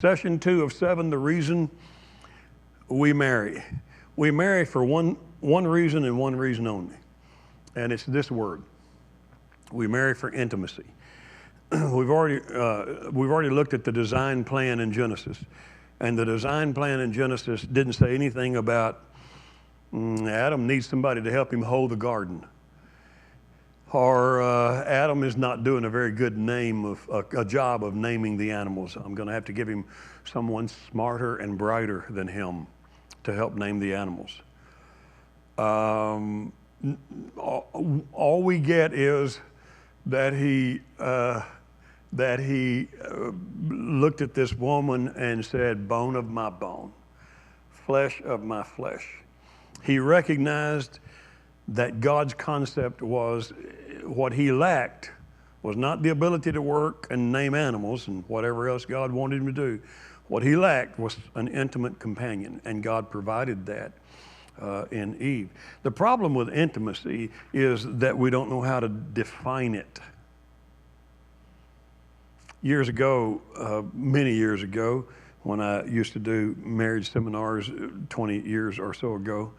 Session 2 of 7, the reason we marry. We marry for one reason and one reason only, and it's this word. We marry for intimacy. We've already looked at the design plan in Genesis, and the design plan in Genesis didn't say anything about Adam needs somebody to help him hoe the garden, or Adam is not doing a very good a job of naming the animals. I'm going to have to give him someone smarter and brighter than him to help name the animals. All we get is that he looked at this woman and said, "Bone of my bone, flesh of my flesh." He recognized that God's concept was what he lacked was not the ability to work and name animals and whatever else God wanted him to do. What he lacked was an intimate companion, and God provided that in Eve. The problem with intimacy is that we don't know how to define it. Years ago, many years ago, when I used to do marriage seminars 20 years or so ago,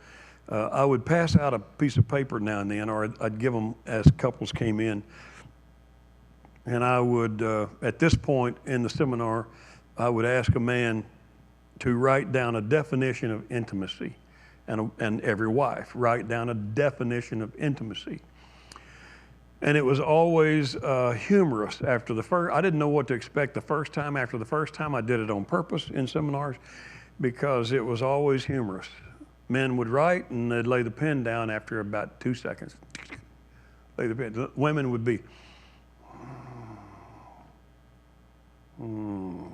I would pass out a piece of paper now and then, or I'd give them as couples came in. And I would, at this point in the seminar, I would ask a man to write down a definition of intimacy, and every wife write down a definition of intimacy. And it was always humorous after the first. I didn't know what to expect the first time. After the first time, I did it on purpose in seminars because it was always humorous. Men would write and they'd lay the pen down after about 2 seconds. Lay the pen. Women would be, and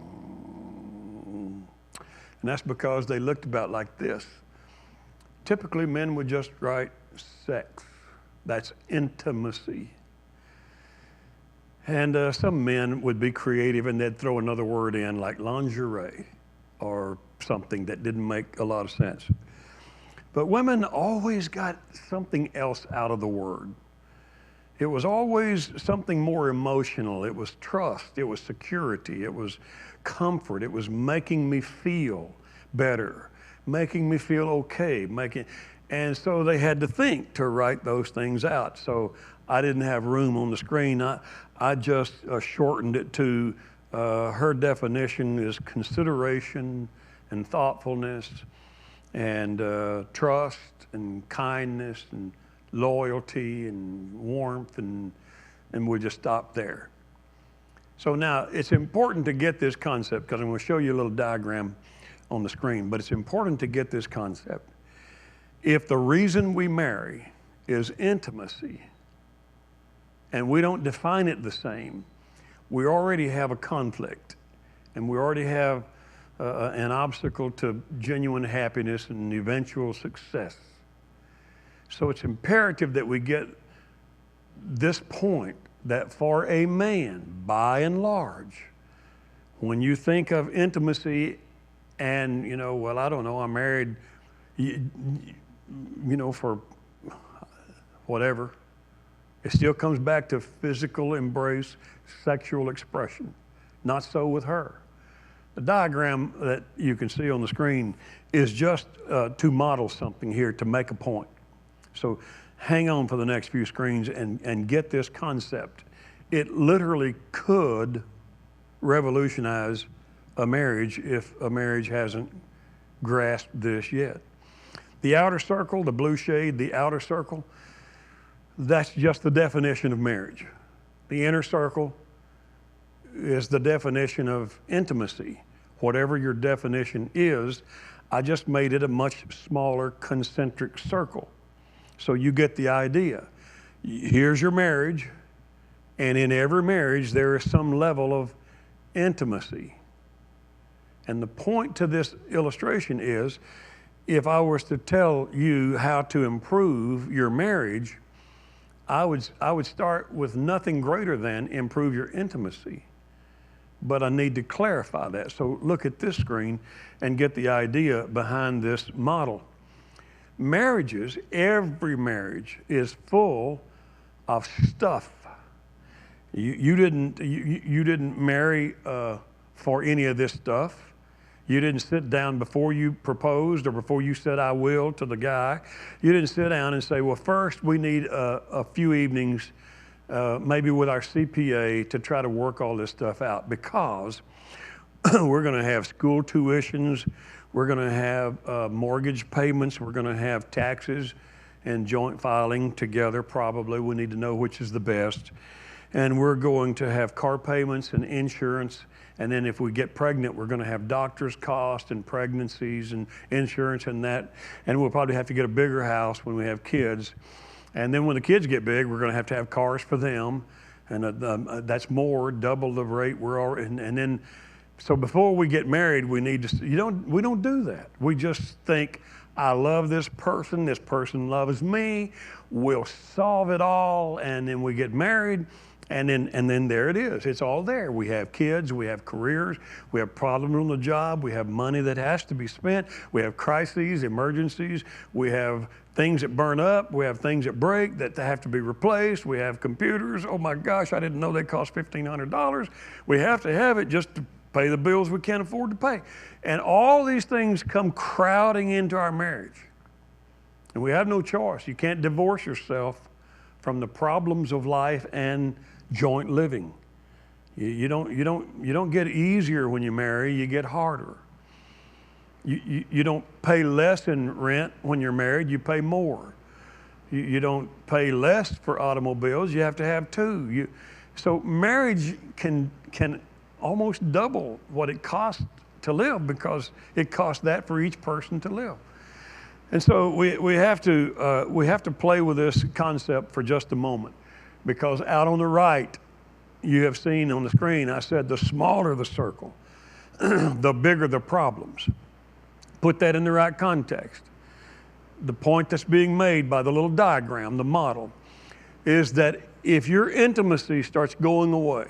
that's because they looked about like this. Typically, men would just write sex. That's intimacy. And some men would be creative and they'd throw another word in like lingerie or something that didn't make a lot of sense. But women always got something else out of the word. It was always something more emotional. It was trust. It was security. It was comfort. It was making me feel better, making me feel okay, and so they had to think to write those things out. So I didn't have room on the screen. I just shortened it to her definition is consideration and thoughtfulness and trust and kindness and loyalty and warmth, and we just stop there. So now it's important to get this concept, because I'm going to show you a little diagram on the screen, but it's important to get this concept. If the reason we marry is intimacy and we don't define it the same, we already have a conflict, and we already have an obstacle to genuine happiness and eventual success. So it's imperative that we get this point, that for a man, by and large, when you think of intimacy and, well, I don't know, I'm married, for whatever, it still comes back to physical embrace, sexual expression. Not so with her. The diagram that you can see on the screen is just to model something here, to make a point. So hang on for the next few screens and get this concept. It literally could revolutionize a marriage if a marriage hasn't grasped this yet. The outer circle, the blue shade, the outer circle, that's just the definition of marriage. The inner circle is the definition of intimacy. Whatever your definition is, I just made it a much smaller concentric circle. So you get the idea. Here's your marriage, and in every marriage there is some level of intimacy. And the point to this illustration is, if I was to tell you how to improve your marriage, I would start with nothing greater than improve your intimacy. But I need to clarify that. So look at this screen and get the idea behind this model. Marriages, every marriage is full of stuff. You didn't marry for any of this stuff. You didn't sit down before you proposed or before you said I will to the guy. You didn't sit down and say, well, first we need a few evenings, maybe with our CPA, to try to work all this stuff out, because we're going to have school tuitions, we're going to have mortgage payments, we're going to have taxes and joint filing together probably. We need to know which is the best. And we're going to have car payments and insurance. And then if we get pregnant, we're going to have doctor's costs and pregnancies and insurance and that. And we'll probably have to get a bigger house when we have kids. And then when the kids get big, we're going to have cars for them. And that's more, double the rate we're already, and then, so before we get married, we need to, we don't do that. We just think, I love this person loves me, we'll solve it all, and then we get married. And then there it is. It's all there. We have kids, we have careers, we have problems on the job, we have money that has to be spent, we have crises, emergencies, we have things that burn up, we have things that break that have to be replaced, we have computers. Oh my gosh, I didn't know they cost $1,500. We have to have it just to pay the bills we can't afford to pay. And all these things come crowding into our marriage. And we have no choice. You can't divorce yourself from the problems of life and joint living. You don't get easier when you marry, you get harder. You don't pay less in rent when you're married, you pay more. You don't pay less for automobiles, you have to have two. So marriage can almost double what it costs to live, because it costs that for each person to live. And so we have to play with this concept for just a moment. Because out on the right, you have seen on the screen, I said the smaller the circle, the bigger the problems. Put that in the right context. The point that's being made by the little diagram, the model, is that if your intimacy starts going away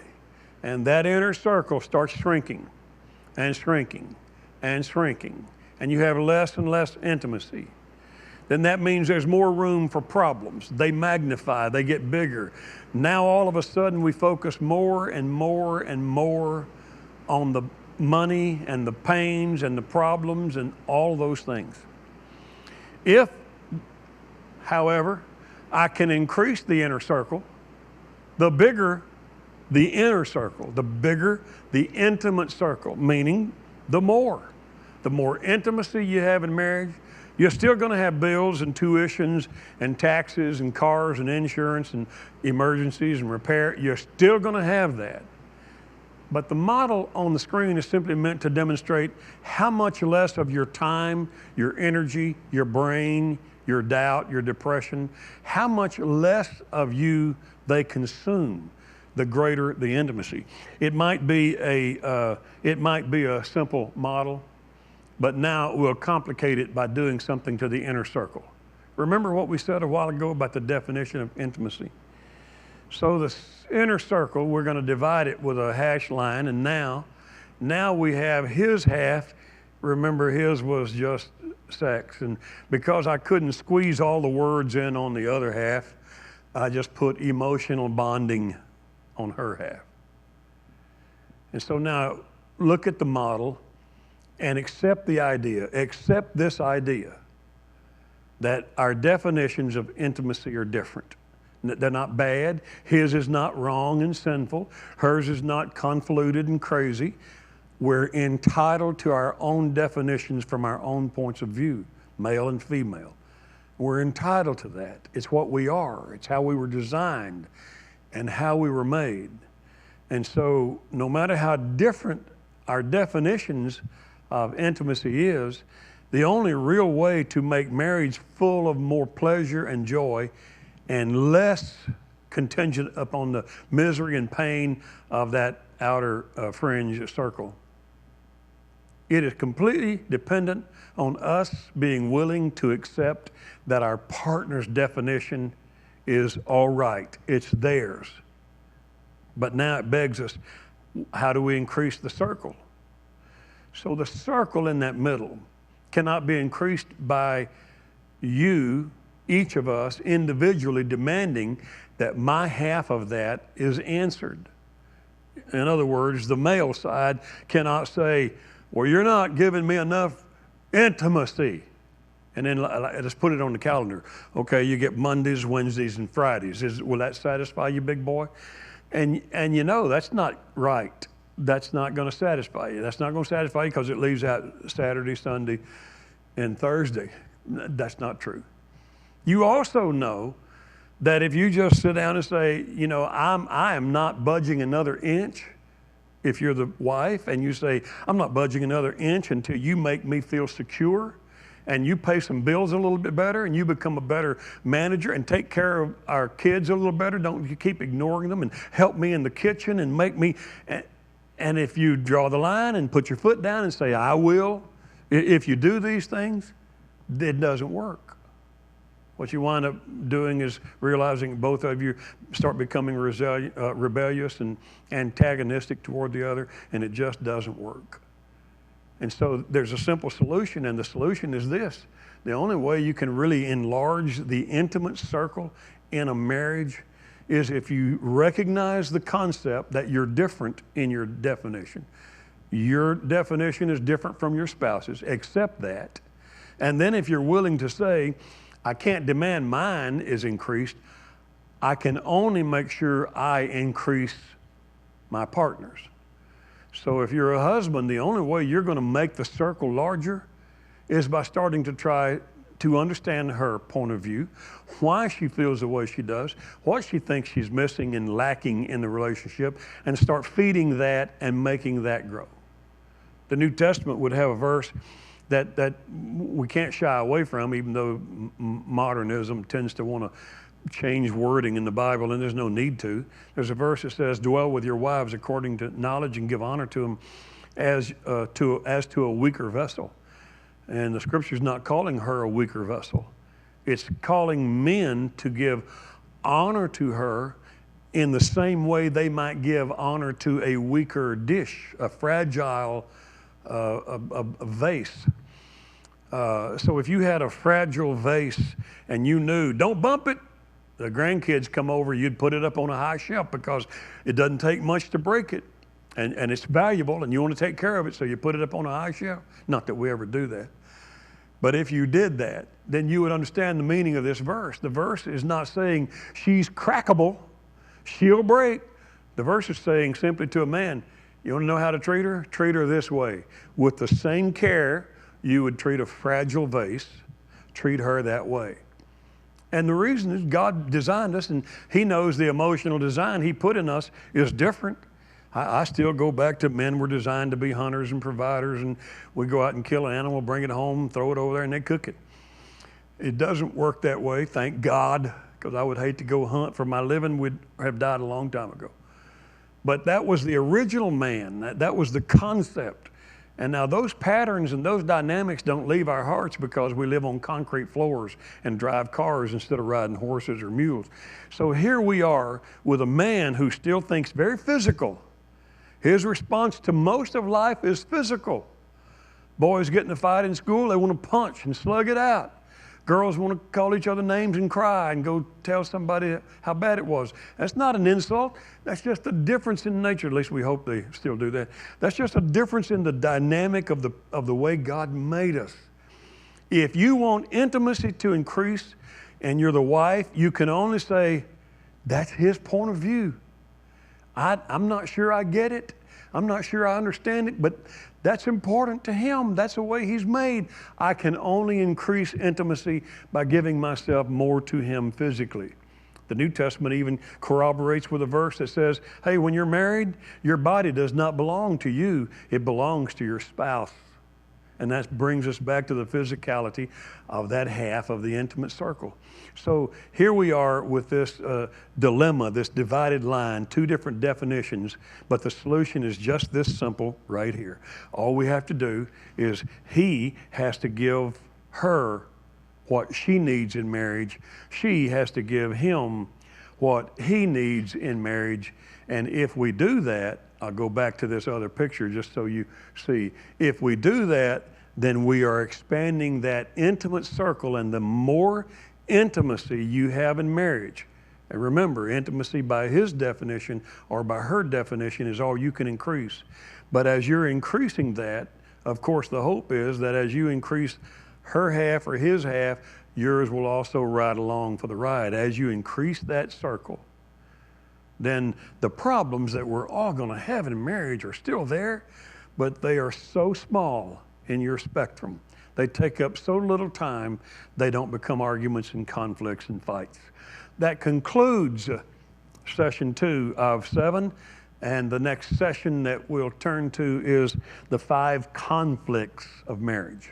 and that inner circle starts shrinking and shrinking and shrinking, and you have less and less intimacy, then that means there's more room for problems. They magnify, they get bigger. Now all of a sudden we focus more and more and more on the money and the pains and the problems and all those things. If, however, I can increase the inner circle, the bigger the inner circle, the bigger the intimate circle, meaning the more intimacy you have in marriage, you're still going to have bills and tuitions and taxes and cars and insurance and emergencies and repair. You're still going to have that. But the model on the screen is simply meant to demonstrate how much less of your time, your energy, your brain, your doubt, your depression, how much less of you they consume, the greater the intimacy. It might be a simple model, but now we'll complicate it by doing something to the inner circle. Remember what we said a while ago about the definition of intimacy? So the inner circle, we're going to divide it with a hash line, and now we have his half. Remember, his was just sex, and because I couldn't squeeze all the words in on the other half, I just put emotional bonding on her half. And so now look at the model and accept this idea that our definitions of intimacy are different. They're not bad. His is not wrong and sinful. Hers is not convoluted and crazy. We're entitled to our own definitions from our own points of view, male and female. We're entitled to that. It's what we are. It's how we were designed and how we were made. And so no matter how different our definitions of intimacy is, the only real way to make marriage full of more pleasure and joy and less contingent upon the misery and pain of that outer fringe circle. It is completely dependent on us being willing to accept that our partner's definition is all right. It's theirs. But now it begs us, how do we increase the circle? So the circle in that middle cannot be increased by you, each of us, individually demanding that my half of that is answered. In other words, the male side cannot say, well, you're not giving me enough intimacy. And then let's put it on the calendar. Okay, you get Mondays, Wednesdays, and Fridays. Will that satisfy you, big boy? And you know that's not right. That's not going to satisfy you. That's not going to satisfy you because it leaves out Saturday, Sunday, and Thursday. That's not true. You also know that if you just sit down and say, you know, I am not budging another inch, if you're the wife, and you say, I'm not budging another inch until you make me feel secure, and you pay some bills a little bit better, and you become a better manager and take care of our kids a little better. Don't you keep ignoring them and help me in the kitchen and make me. And if you draw the line and put your foot down and say, I will, if you do these things, it doesn't work. What you wind up doing is realizing both of you start becoming rebellious and antagonistic toward the other, and it just doesn't work. And so there's a simple solution, and the solution is this. The only way you can really enlarge the intimate circle in a marriage is if you recognize the concept that you're different in your definition. Your definition is different from your spouse's. Accept that. And then if you're willing to say, I can't demand mine is increased, I can only make sure I increase my partner's. So if you're a husband, the only way you're going to make the circle larger is by starting to try to understand her point of view, why she feels the way she does, what she thinks she's missing and lacking in the relationship, and start feeding that and making that grow. The New Testament would have a verse that we can't shy away from, even though modernism tends to want to change wording in the Bible, and there's no need to. There's a verse that says, dwell with your wives according to knowledge and give honor to them as to a weaker vessel. And the scripture's not calling her a weaker vessel. It's calling men to give honor to her in the same way they might give honor to a weaker dish, a fragile a vase. So if you had a fragile vase and you knew, don't bump it, the grandkids come over, you'd put it up on a high shelf because it doesn't take much to break it. And it's valuable and you want to take care of it, so you put it up on a high shelf. Not that we ever do that. But if you did that, then you would understand the meaning of this verse. The verse is not saying she's crackable, she'll break. The verse is saying simply to a man, you want to know how to treat her? Treat her this way. With the same care you would treat a fragile vase, treat her that way. And the reason is God designed us, and He knows the emotional design He put in us is different. I still go back to men were designed to be hunters and providers, and we go out and kill an animal, bring it home, throw it over there, and they cook it. It doesn't work that way, thank God, because I would hate to go hunt for my living. Would have died a long time ago. But that was the original man. That was the concept. And now those patterns and those dynamics don't leave our hearts because we live on concrete floors and drive cars instead of riding horses or mules. So here we are with a man who still thinks very physical. His response to most of life is physical. Boys get in a fight in school, they want to punch and slug it out. Girls want to call each other names and cry and go tell somebody how bad it was. That's not an insult. That's just a difference in nature. At least we hope they still do that. That's just a difference in the dynamic of the way God made us. If you want intimacy to increase and you're the wife, you can only say, that's his point of view. I'm not sure I get it. I'm not sure I understand it, but that's important to him. That's the way he's made. I can only increase intimacy by giving myself more to him physically. The New Testament even corroborates with a verse that says, hey, when you're married, your body does not belong to you. It belongs to your spouse. And that brings us back to the physicality of that half of the intimate circle. So here we are with this dilemma, this divided line, two different definitions, but the solution is just this simple right here. All we have to do is he has to give her what she needs in marriage. She has to give him what he needs in marriage. And if we do that, I'll go back to this other picture just so you see. If we do that, then we are expanding that intimate circle, and the more intimacy you have in marriage, And remember, intimacy by his definition or by her definition is all you can increase. But as you're increasing that, of course, the hope is that as you increase her half or his half, yours will also ride along for the ride. As you increase that circle, then the problems that we're all going to have in marriage are still there, but they are so small in your spectrum. They take up so little time, they don't become arguments and conflicts and fights. That concludes session 2 of 7. And the next session that we'll turn to is the 5 conflicts of marriage.